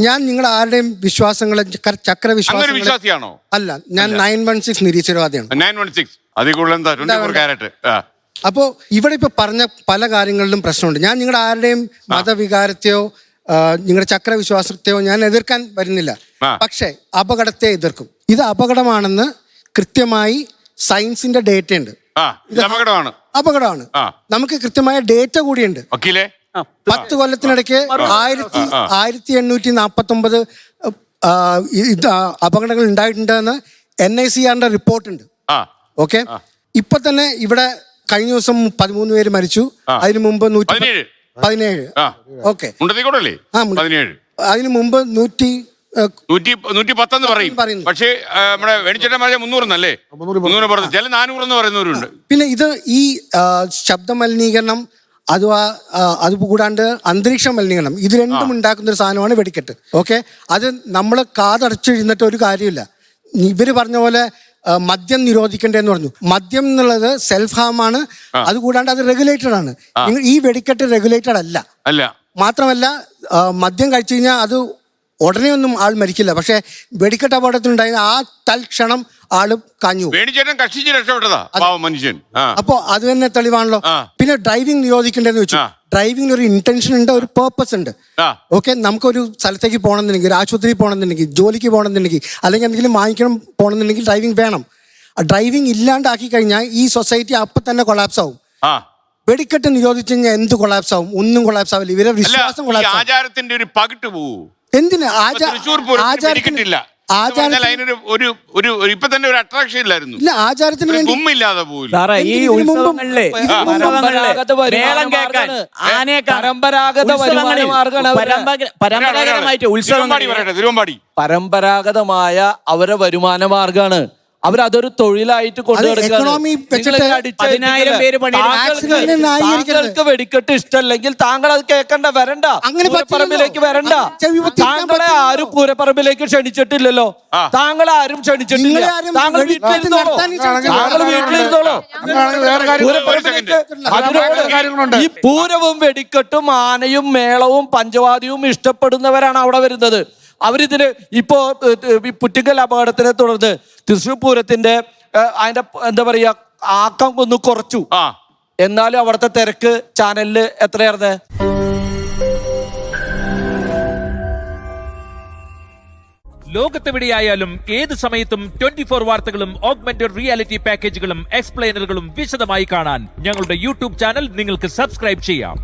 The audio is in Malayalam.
ഞാൻ നിങ്ങളുടെ ആരുടെയും വിശ്വാസങ്ങളെ വിശ്വാസിയാണോ? അല്ല, ഞാൻ 916 നിരീശ്വരവാദിയാണ്. 916 അതിൽ കൂടുതൽ എന്താ 24 കാരറ്റ്. അപ്പോൾ ഇവിടെ ഇപ്പൊ പറഞ്ഞ പല കാര്യങ്ങളിലും പ്രശ്നമുണ്ട്. ഞാൻ നിങ്ങളുടെ ആരുടെയും മതവികാരത്തെയോ നിങ്ങളുടെ ചക്രവിശ്വാസത്തെയോ ഞാൻ എതിർക്കാൻ വരുന്നില്ല. പക്ഷേ അപകടത്തെ എതിർക്കും. ഇത് അപകടമാണെന്ന് കൃത്യമായി സയൻസിന്റെ ഡേറ്റ ഉണ്ട്. അപകടമാണ്. നമുക്ക് കൃത്യമായ ഡേറ്റ കൂടിയുണ്ട്. 10 കൊല്ലത്തിനിടയ്ക്ക് 1849 അപകടങ്ങൾ ഉണ്ടായിട്ടുണ്ടെന്ന് NICRന്റെ റിപ്പോർട്ടുണ്ട്. ഓക്കെ, ഇപ്പൊ തന്നെ ഇവിടെ കഴിഞ്ഞ ദിവസം 13 പേര് മരിച്ചു. അതിനു മുമ്പ് 117. ഓക്കെ, അതിനു മുമ്പ് 110 പറയും. പക്ഷേ നമ്മുടെ വെടിച്ചേട്ടൻ 300 എന്നല്ലേ, 300 പുറത്ത് ചില 400 എന്ന് പറയുന്നവരുണ്ട്. പിന്നെ ഇത് ഈ ശബ്ദ മലിനീകരണം അത് കൂടാണ്ട് അന്തരീക്ഷ മലിനീകരണം, ഇത് രണ്ടും ഉണ്ടാക്കുന്ന ഒരു സാധനമാണ് വെടിക്കെട്ട്. ഓക്കെ, അത് നമ്മൾ കാതടച്ചിരുന്നിട്ട് ഒരു കാര്യമില്ല. ഇവര് പറഞ്ഞ പോലെ മദ്യം നിരോധിക്കണ്ടെന്ന് പറഞ്ഞു. മദ്യം എന്നുള്ളത് സെൽഫ് ഹാം ആണ്. അതുകൂടാണ്ട് അത് റെഗുലേറ്റഡ് ആണ്. ഈ വെടിക്കെട്ട് റെഗുലേറ്റഡ് അല്ല. മാത്രമല്ല മദ്യം കഴിച്ചു കഴിഞ്ഞാൽ അത് ഉടനെ ഒന്നും ആൾ മരിക്കില്ല. പക്ഷെ വെടിക്കെട്ട് അപകടത്തിലുണ്ടായ ആ തൽക്ഷണം ആള് കാഞ്ഞു. അപ്പോ അത് തന്നെ തെളിവാണല്ലോ. പിന്നെ ഡ്രൈവിംഗ് നിരോധിക്കേണ്ടതെന്ന് വെച്ചു. ഡ്രൈവിംഗിന് ഒരു ഇന്റൻഷൻ ഉണ്ട്, ഒരു പേർപ്പസ് ഉണ്ട്. ഓക്കെ, നമുക്കൊരു സ്ഥലത്തേക്ക് പോകണമെന്നുണ്ടെങ്കിൽ, ഒരു ആശുപത്രിയിൽ പോകണമെന്നുണ്ടെങ്കിൽ, ജോലിക്ക് പോകണമെന്നുണ്ടെങ്കിൽ, അല്ലെങ്കിൽ എന്തെങ്കിലും വാങ്ങിക്കണം പോകണമെന്നുണ്ടെങ്കിൽ ഡ്രൈവിംഗ് വേണം. ഡ്രൈവിംഗ് ഇല്ലാണ്ടാക്കി കഴിഞ്ഞാൽ ഈ സൊസൈറ്റി അപ്പൊ തന്നെ കൊളാപ്സ് ആവും. വെടിക്കെട്ട് നിരോധിച്ചു കഴിഞ്ഞാൽ എന്ത് കൊളാപ്സ് ആവും? ഒന്നും കൊളാപ്സ് ആവില്ല. ഇവരെ വിശ്വാസം കൊളാപ്സ്. ആചാരത്തിന്റെ ഒരു പകിട്ട് പോവൂ. എന്തിന് ആചാരത്തില്ല? ഇപ്പൊ തന്നെ ഒരു അട്രാക്ഷൻ ഇല്ലായിരുന്നു. ഇല്ല, ആചാരത്തിന് വേണ്ടി ഇല്ലാതെ പോവില്ല. ഈ ഉത്സവങ്ങളിലെ പരമ്പരാഗതമായിട്ട് പരമ്പരാഗതമായ അവരെ വരുമാന മാർഗാണ്. അവരതൊരു തൊഴിലായിട്ട് താങ്കൾക്ക് വെടിക്കെട്ട് ഇഷ്ടമല്ലെങ്കിൽ താങ്കൾ അത് കേൾക്കണ്ട, വരണ്ട, പൂരപ്പറമ്പിലേക്ക് വരണ്ട. താങ്കളെ ആരും പൂരപ്പറമ്പിലേക്ക് ക്ഷണിച്ചിട്ടില്ലല്ലോ. താങ്കളെ ആരും ക്ഷണിച്ചിട്ടില്ല. താങ്കൾ വീട്ടിലിരുന്നോളൂ. ഈ പൂരവും വെടിക്കെട്ടും ആനയും മേളവും പഞ്ചവാദിയും ഇഷ്ടപ്പെടുന്നവരാണ് അവിടെ വരുന്നത്. അവരിതിന് ഇപ്പോ പുറ്റിക്കൽ അപകടത്തിനെ തുടർന്ന് തൃശ്ശൂർ പൂരത്തിന്റെ അതിന്റെ എന്താ പറയാ ആക്കം ഒന്ന് കുറച്ചു. എന്നാലും അവിടുത്തെ തിരക്ക് ചാനലില് എത്രയായിരുന്നേ? ലോകത്തെവിടെയായാലും ഏത് സമയത്തും 24 വാർത്തകളും ഓഗ്മെന്റഡ് റിയാലിറ്റി പാക്കേജുകളും എക്സ്പ്ലെയിനറുകളും വിശദമായി കാണാൻ ഞങ്ങളുടെ യൂട്യൂബ് ചാനൽ നിങ്ങൾക്ക് സബ്സ്ക്രൈബ് ചെയ്യാം.